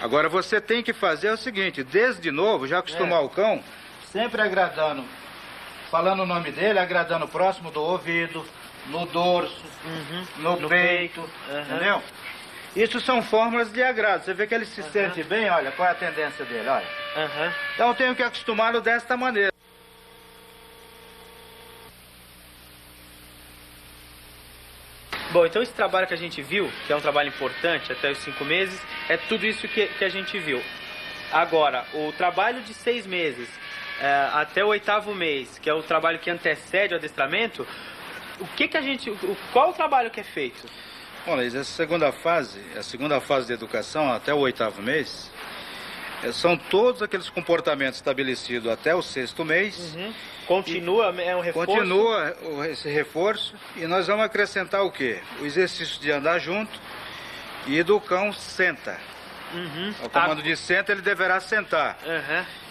Agora você tem que fazer o seguinte, desde novo, já acostumar o cão, sempre agradando, falando o nome dele, agradando próximo do ouvido, no dorso, no peito, entendeu? Isso são fórmulas de agrado. Você vê que ele se sente bem, olha, qual é a tendência dele, olha. Então eu tenho que acostumá-lo desta maneira. Bom, então esse trabalho que a gente viu, que é um trabalho importante até os 5 meses, é tudo isso que a gente viu. Agora, o trabalho de 6 meses até o 8º mês, que é o trabalho que antecede o adestramento, qual o trabalho que é feito? Bom, Luiz, essa segunda fase, a segunda fase de educação até o 8º mês, são todos aqueles comportamentos estabelecidos até o 6º mês. Continua, é um reforço? Continua esse reforço e nós vamos acrescentar o quê? O exercício de andar junto e do cão senta. Ao comando de senta, ele deverá sentar.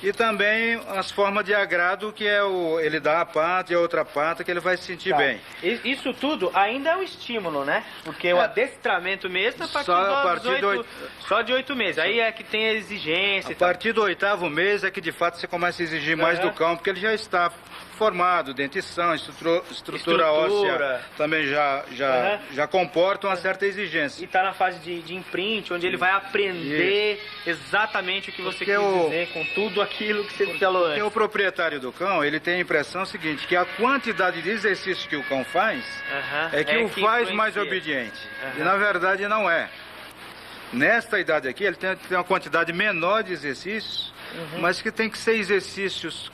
E também as formas de agrado, que é ele dá a pata e a outra pata, que ele vai se sentir bem. Isso tudo ainda é um estímulo, né? Porque o adestramento mesmo é só de 8 meses. Aí é que tem a exigência. A partir do 8º mês é que de fato você começa a exigir mais do cão, porque ele já está formado, dentição, estrutura óssea também já comporta uma certa exigência. E está na fase de imprint, onde ele vai aprender exatamente o que você quis dizer, com tudo aquilo que você falou antes. Porque o proprietário do cão, ele tem a impressão seguinte, que a quantidade de exercício que o cão faz é que o faz mais obediente. E na verdade não é. Nesta idade aqui, ele tem uma quantidade menor de exercícios, mas que tem que ser exercícios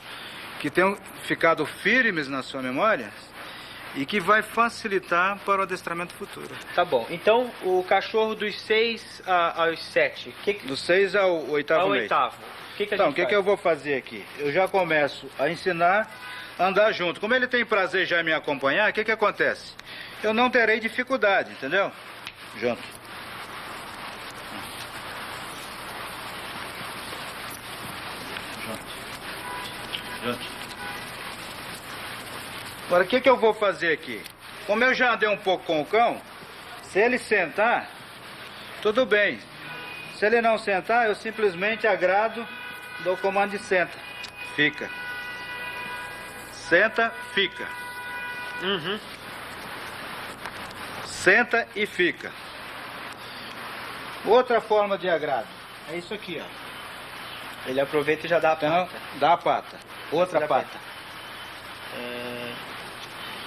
que tenham ficado firmes na sua memória e que vai facilitar para o adestramento futuro. Tá bom. Então, o cachorro dos 6 aos 7. Do 6 ao 8º mês. Então, o que eu vou fazer aqui? Eu já começo a ensinar a andar junto. Como ele tem prazer já em me acompanhar, o que acontece? Eu não terei dificuldade, entendeu? Junto. Agora, o que eu vou fazer aqui? Como eu já andei um pouco com o cão, se ele sentar, tudo bem. Se ele não sentar, eu simplesmente agrado, dou o comando de senta. Fica. Senta, fica. Senta e fica. Outra forma de agrado é isso aqui, ó. Ele aproveita e já dá a pata. Então, dá a pata. Outra pata.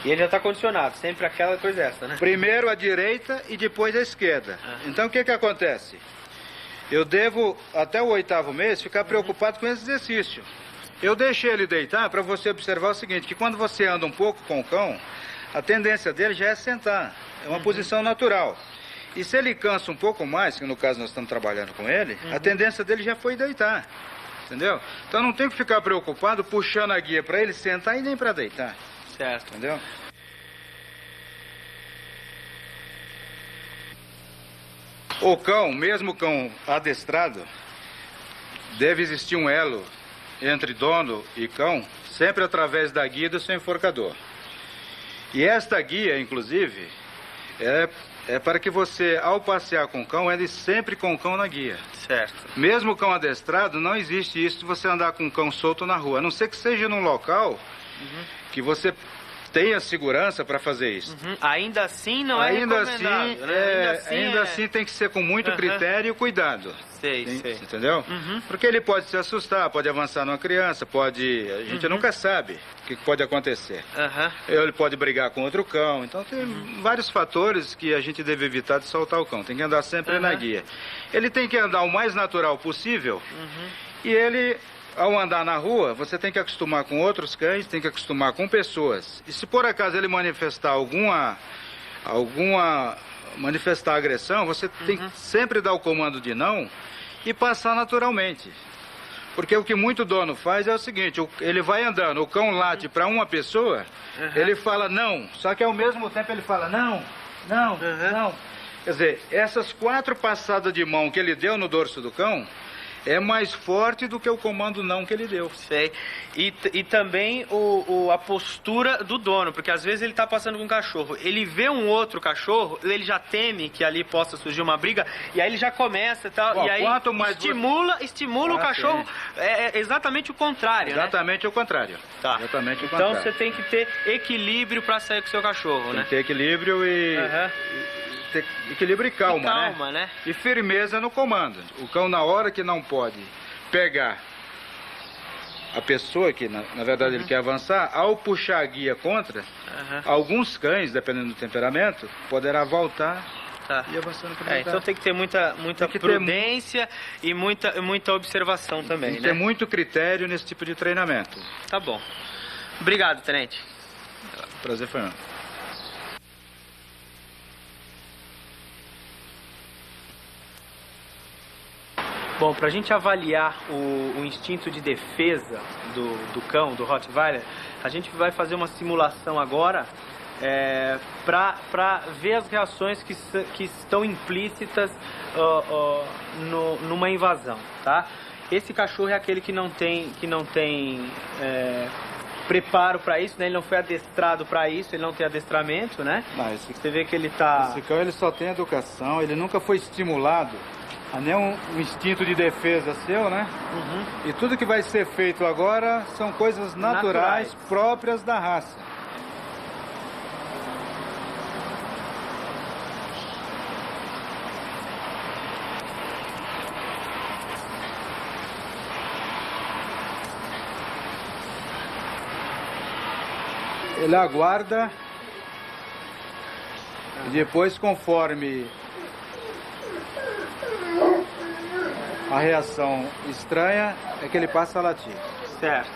E ele já está condicionado, sempre aquela coisa essa, né? Primeiro a direita e depois a esquerda. Então o que acontece? Eu devo, até o 8º mês, ficar preocupado com esse exercício. Eu deixei ele deitar para você observar o seguinte, que quando você anda um pouco com o cão, a tendência dele já é sentar. É uma posição natural. E se ele cansa um pouco mais, que no caso nós estamos trabalhando com ele, a tendência dele já foi deitar. Entendeu? Então não tem que ficar preocupado puxando a guia para ele sentar e nem para deitar. Certo. Entendeu? O cão, mesmo o cão adestrado, deve existir um elo entre dono e cão, sempre através da guia do seu enforcador. E esta guia, inclusive, é para que você, ao passear com o cão, ande sempre com o cão na guia. Certo. Mesmo o cão adestrado, não existe isso de você andar com um cão solto na rua. A não ser que seja num local que você tenha segurança para fazer isso. Ainda assim não é recomendável, né? Ainda assim tem que ser com muito critério e cuidado. Sei. Entendeu? Porque ele pode se assustar, pode avançar numa criança, pode... A gente nunca sabe o que pode acontecer. Ele pode brigar com outro cão. Então tem vários fatores que a gente deve evitar de soltar o cão. Tem que andar sempre na guia. Ele tem que andar o mais natural possível. E ele... Ao andar na rua, você tem que acostumar com outros cães, tem que acostumar com pessoas. E se por acaso ele manifestar manifestar agressão, você tem que sempre dar o comando de não e passar naturalmente. Porque o que muito dono faz é o seguinte, ele vai andando, o cão late para uma pessoa, ele fala não, só que ao mesmo tempo ele fala não. Quer dizer, essas 4 passadas de mão que ele deu no dorso do cão, é mais forte do que o comando não que ele deu. Sei. E também a postura do dono, porque às vezes ele está passando com um cachorro, ele vê um outro cachorro, ele já teme que ali possa surgir uma briga, e aí ele já começa e tal, e aí estimula o cachorro, é exatamente o contrário, Exatamente o contrário. Tá. Exatamente o então contrário. Você tem que ter equilíbrio para sair com o seu cachorro, tem né? que ter equilíbrio e equilíbrio e calma, né? E firmeza no comando. O cão, na hora que não pode pegar a pessoa que, na verdade, ele quer avançar, ao puxar a guia contra, alguns cães, dependendo do temperamento, poderá voltar e avançando para então tem que ter muita prudência e muita observação também, tem que ter muito critério nesse tipo de treinamento. Tá bom. Obrigado, tenente. Prazer foi meu. Bom, para a gente avaliar o instinto de defesa do cão, do Rottweiler, a gente vai fazer uma simulação agora para ver as reações que estão implícitas numa invasão, tá? Esse cachorro é aquele que não tem preparo para isso, né? Ele não foi adestrado para isso, ele não tem adestramento, né? Não, você vê que ele tá... Esse cão ele só tem educação, ele nunca foi estimulado a nenhum instinto de defesa seu, né? E tudo que vai ser feito agora são coisas naturais. Próprias da raça. Ele aguarda e depois, conforme a reação estranha, é que ele passa a latir. Certo.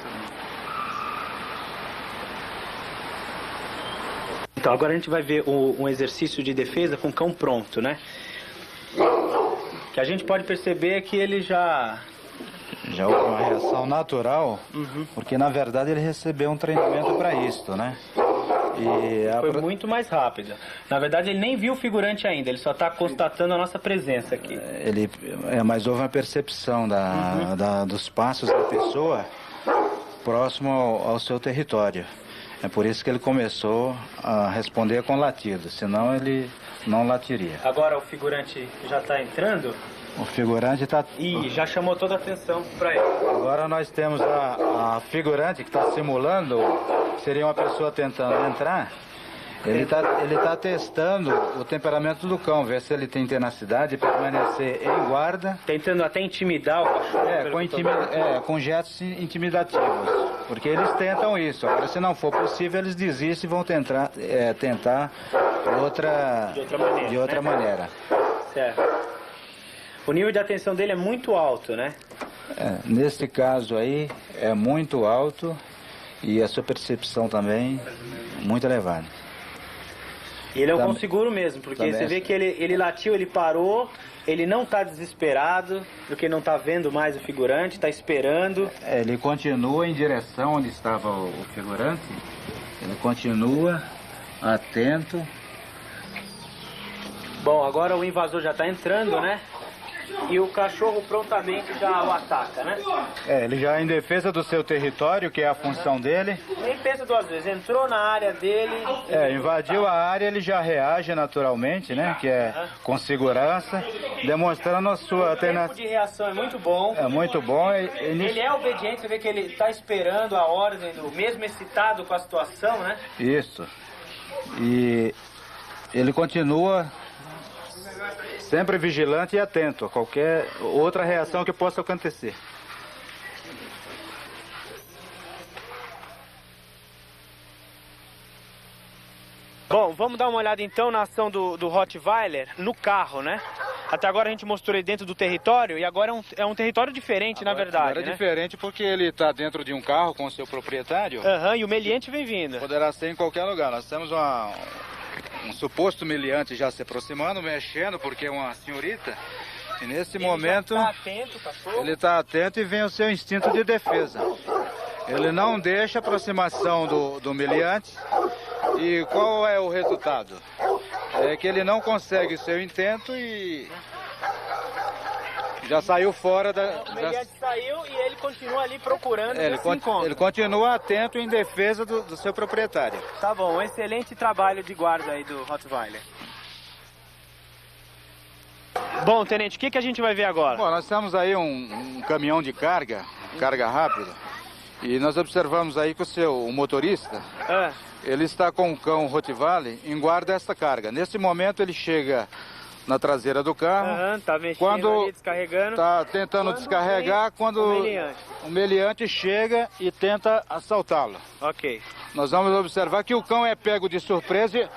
Então agora a gente vai ver um exercício de defesa com o cão pronto, né? Que a gente pode perceber que ele já é uma reação natural, porque na verdade ele recebeu um treinamento para isto, né? Foi muito mais rápido. Na verdade ele nem viu o figurante ainda, ele só está constatando a nossa presença aqui. Mas houve uma percepção dos passos da pessoa próximo ao seu território. É por isso que ele começou a responder com latido, senão ele não latiria. Agora o figurante já está entrando? O figurante está... Ih, já chamou toda a atenção para ele. Agora nós temos a figurante que está simulando, seria uma pessoa tentando entrar. Ele tá testando o temperamento do cão, ver se ele tem tenacidade e permanecer em guarda. Tentando até intimidar o cachorro. Com gestos intimidativos. Porque eles tentam isso. Agora, se não for possível, eles desistem e vão tentar de outra maneira. Certo. O nível de atenção dele é muito alto, né? Nesse caso aí, é muito alto e a sua percepção também muito elevada. E ele é um cão seguro mesmo, porque você vê que ele latiu, ele parou, ele não está desesperado, porque não está vendo mais o figurante, está esperando. Ele continua em direção onde estava o figurante, ele continua atento. Bom, agora o invasor já está entrando, né? E o cachorro prontamente já o ataca, né? Ele já é em defesa do seu território, que é a função dele. Nem pensa duas vezes, entrou na área dele... invadiu a área, ele já reage naturalmente, né? Que é com segurança, demonstrando a sua O tempo de reação é muito bom. É muito bom. Ele é obediente, você vê que ele está esperando a ordem, mesmo excitado com a situação, né? Isso. E ele continua sempre vigilante e atento a qualquer outra reação que possa acontecer. Bom, vamos dar uma olhada então na ação do Rottweiler no carro, né? Até agora a gente mostrou ele dentro do território e agora é um território diferente, na verdade, Agora é né? diferente porque ele está dentro de um carro com o seu proprietário. E o meliante vem vindo. Poderá ser em qualquer lugar. Nós temos um suposto meliante já se aproximando, mexendo, porque é uma senhorita. E nesse momento já tá atento, cachorro. ele está atento e vem o seu instinto de defesa. Ele não deixa a aproximação do meliante. E qual é o resultado? É que ele não consegue o seu intento e já saiu fora da... O meliante saiu e ele continua ali procurando esse encontro. Ele continua atento em defesa do seu proprietário. Tá bom, um excelente trabalho de guarda aí do Rottweiler. Bom, tenente, o que a gente vai ver agora? Bom, nós temos aí um caminhão de carga rápida, e nós observamos aí que o motorista, ele está com o cão Rottweiler em guarda esta carga. Nesse momento ele chega na traseira do carro, tá mexendo ali, descarregando. Está tentando descarregar quando o meliante chega e tenta assaltá-lo. Ok. Nós vamos observar que o cão é pego de surpresa.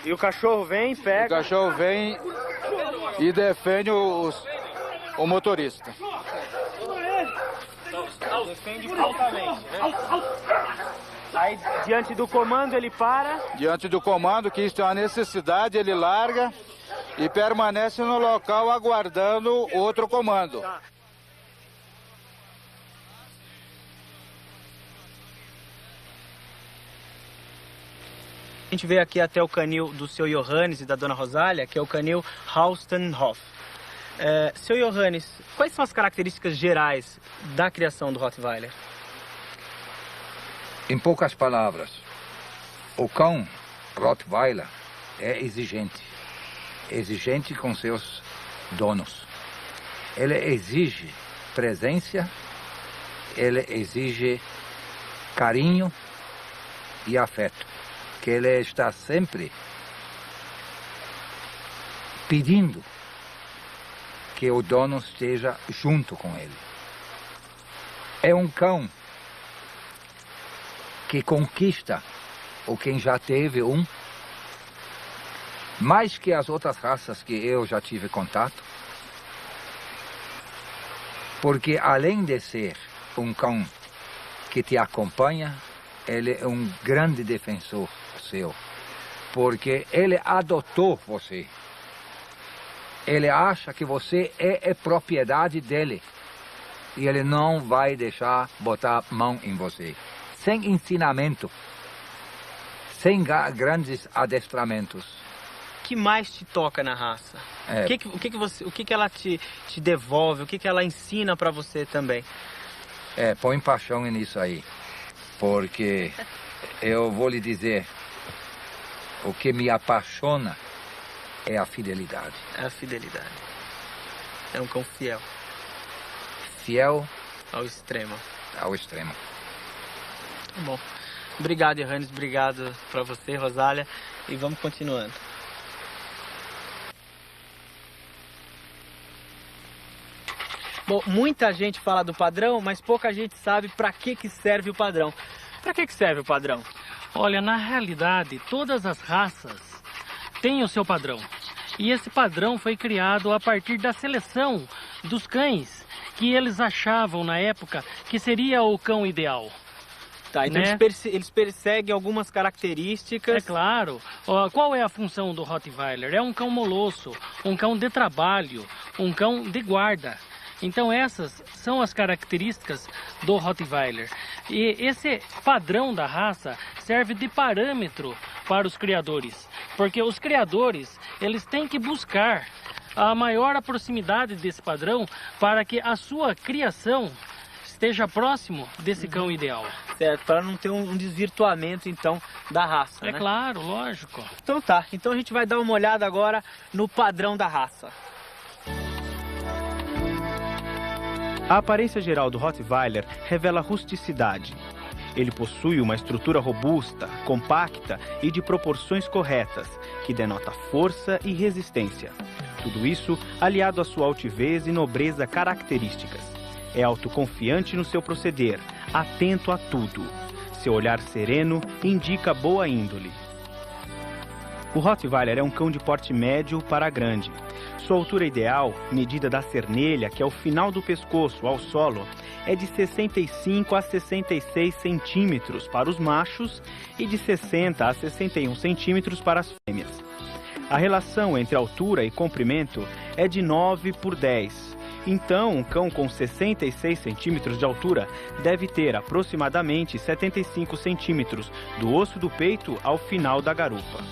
E o cachorro vem, pega. O cachorro vem e defende o motorista. Defende prontamente, né? Aí, diante do comando, ele para. Diante do comando, que isso é uma necessidade, ele larga e permanece no local aguardando outro comando. Tá. A gente veio aqui até o canil do seu Johannes e da dona Rosália, que é o canil Halstenhof. Seu Johannes, quais são as características gerais da criação do Rottweiler? Em poucas palavras, o cão Rottweiler é exigente com seus donos. Ele exige presença, ele exige carinho e afeto, que ele está sempre pedindo que o dono esteja junto com ele. É um cão que conquista ou quem já teve um, mais que as outras raças que eu já tive contato, porque além de ser um cão que te acompanha, ele é um grande defensor seu, porque ele adotou você. Ele acha que você é propriedade dele e ele não vai deixar botar mão em você. Sem ensinamento, sem grandes adestramentos. O que mais te toca na raça? O que ela te devolve? O que ela ensina para você também? Põe paixão nisso aí, porque eu vou lhe dizer, o que me apaixona é a fidelidade. É a fidelidade. É um cão fiel. Fiel ao extremo. Ao extremo. Tá bom. Obrigado, Johannes. Obrigado para você, Rosália. E vamos continuando. Bom, muita gente fala do padrão, mas pouca gente sabe para que serve o padrão. Para que serve o padrão? Olha, na realidade, todas as raças têm o seu padrão. E esse padrão foi criado a partir da seleção dos cães que eles achavam na época que seria o cão ideal. Tá, então né? eles perseguem algumas características. É claro. Qual é a função do Rottweiler? É um cão molosso, um cão de trabalho, um cão de guarda. Então essas são as características do Rottweiler. E esse padrão da raça serve de parâmetro para os criadores. Porque os criadores, eles têm que buscar a maior proximidade desse padrão para que a sua criação esteja próximo desse cão ideal. Certo, para não ter um desvirtuamento, então, da raça, É né? claro, lógico. Então tá, então a gente vai dar uma olhada agora no padrão da raça. A aparência geral do Rottweiler revela rusticidade. Ele possui uma estrutura robusta, compacta e de proporções corretas, que denota força e resistência. Tudo isso aliado à sua altivez e nobreza características. É autoconfiante no seu proceder, atento a tudo. Seu olhar sereno indica boa índole. O Rottweiler é um cão de porte médio para grande. Sua altura ideal, medida da cernelha, que é o final do pescoço ao solo, é de 65 a 66 centímetros para os machos e de 60 a 61 centímetros para as fêmeas. A relação entre altura e comprimento é de 9:10. Então, um cão com 66 centímetros de altura deve ter aproximadamente 75 centímetros do osso do peito ao final da garupa.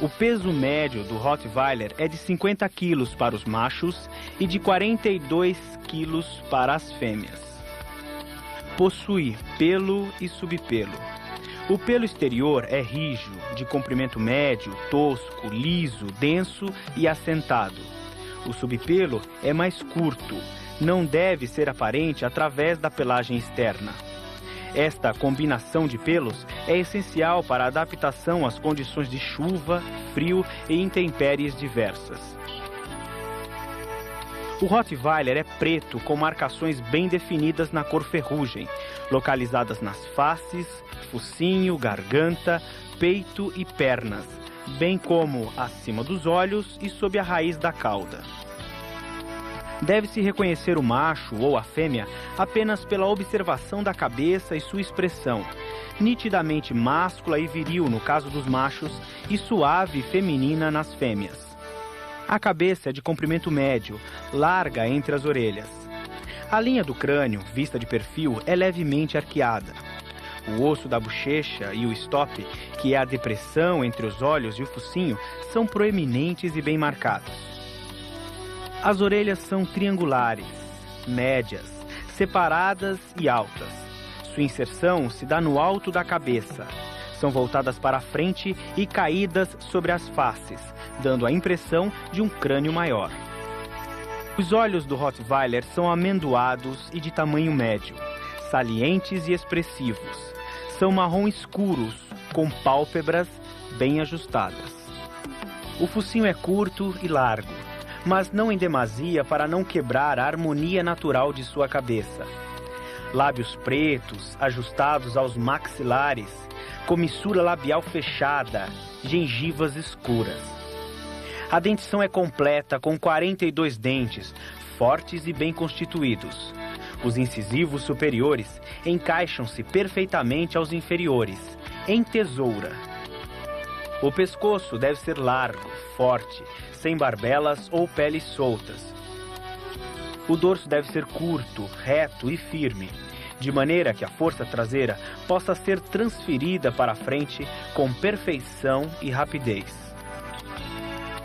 O peso médio do Rottweiler é de 50 quilos para os machos e de 42 quilos para as fêmeas. Possui pelo e subpelo. O pelo exterior é rijo, de comprimento médio, tosco, liso, denso e assentado. O subpelo é mais curto, não deve ser aparente através da pelagem externa. Esta combinação de pelos é essencial para a adaptação às condições de chuva, frio e intempéries diversas. O Rottweiler é preto com marcações bem definidas na cor ferrugem, localizadas nas faces, focinho, garganta, peito e pernas, bem como acima dos olhos e sob a raiz da cauda. Deve-se reconhecer o macho ou a fêmea apenas pela observação da cabeça e sua expressão, nitidamente máscula e viril no caso dos machos e suave e feminina nas fêmeas. A cabeça é de comprimento médio, larga entre as orelhas. A linha do crânio, vista de perfil, é levemente arqueada. O osso da bochecha e o estope, que é a depressão entre os olhos e o focinho, são proeminentes e bem marcados. As orelhas são triangulares, médias, separadas e altas. Sua inserção se dá no alto da cabeça. São voltadas para a frente e caídas sobre as faces, dando a impressão de um crânio maior. Os olhos do Rottweiler são amendoados e de tamanho médio, salientes e expressivos. São marrom escuros, com pálpebras bem ajustadas. O focinho é curto e largo, mas não em demasia para não quebrar a harmonia natural de sua cabeça. Lábios pretos, ajustados aos maxilares, comissura labial fechada, gengivas escuras. A dentição é completa, com 42 dentes, fortes e bem constituídos. Os incisivos superiores encaixam-se perfeitamente aos inferiores, em tesoura. O pescoço deve ser largo, forte, sem barbelas ou peles soltas. O dorso deve ser curto, reto e firme, de maneira que a força traseira possa ser transferida para a frente com perfeição e rapidez.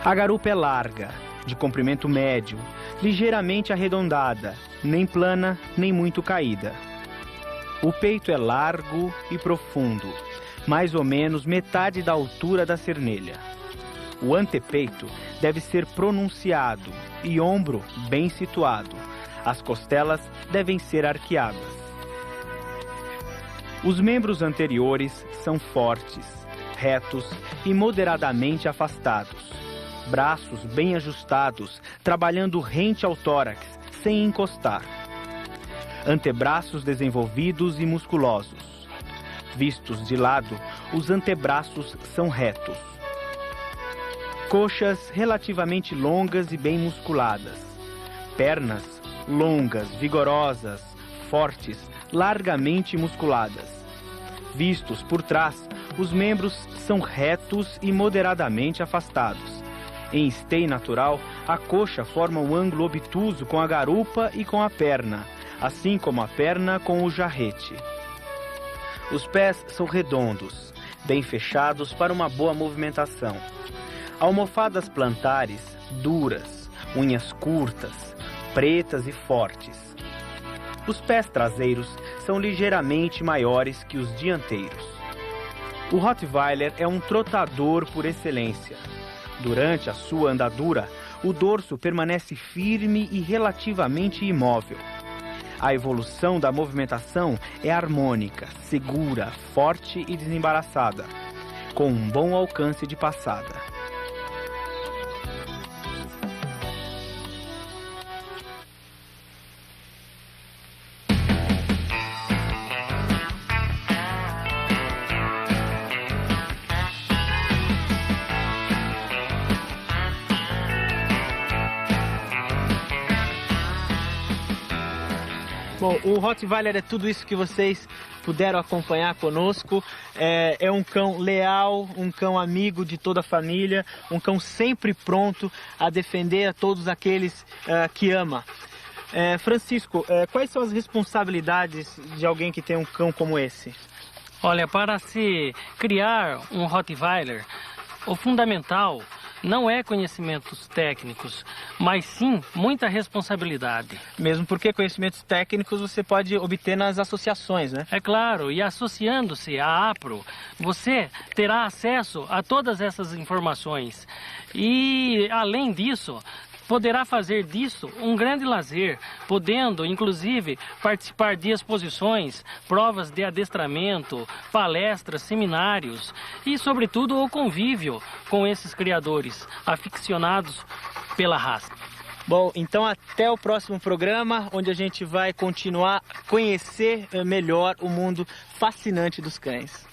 A garupa é larga, de comprimento médio, ligeiramente arredondada, nem plana nem muito caída. O peito é largo e profundo, mais ou menos metade da altura da cernelha. O antepeito deve ser pronunciado e ombro bem situado. As costelas devem ser arqueadas. Os membros anteriores são fortes, retos e moderadamente afastados. Braços bem ajustados, trabalhando rente ao tórax, sem encostar. Antebraços desenvolvidos e musculosos. Vistos de lado, os antebraços são retos. Coxas relativamente longas e bem musculadas. Pernas longas, vigorosas, fortes, largamente musculadas. Vistos por trás, os membros são retos e moderadamente afastados. Em esteio natural, a coxa forma um ângulo obtuso com a garupa e com a perna, assim como a perna com o jarrete. Os pés são redondos, bem fechados para uma boa movimentação. Almofadas plantares duras, unhas curtas, pretas e fortes. Os pés traseiros são ligeiramente maiores que os dianteiros. O Rottweiler é um trotador por excelência. Durante a sua andadura, o dorso permanece firme e relativamente imóvel. A evolução da movimentação é harmônica, segura, forte e desembaraçada, com um bom alcance de passada. Bom, o Rottweiler é tudo isso que vocês puderam acompanhar conosco. É um cão leal, um cão amigo de toda a família, um cão sempre pronto a defender a todos aqueles que ama. Francisco, quais são as responsabilidades de alguém que tem um cão como esse? Olha, para se criar um Rottweiler, o fundamental não é conhecimentos técnicos, mas sim muita responsabilidade. Mesmo porque conhecimentos técnicos você pode obter nas associações, né? É claro, e associando-se à APRO, você terá acesso a todas essas informações. E, além disso, poderá fazer disso um grande lazer, podendo, inclusive, participar de exposições, provas de adestramento, palestras, seminários e, sobretudo, o convívio com esses criadores aficionados pela raça. Bom, então até o próximo programa, onde a gente vai continuar a conhecer melhor o mundo fascinante dos cães.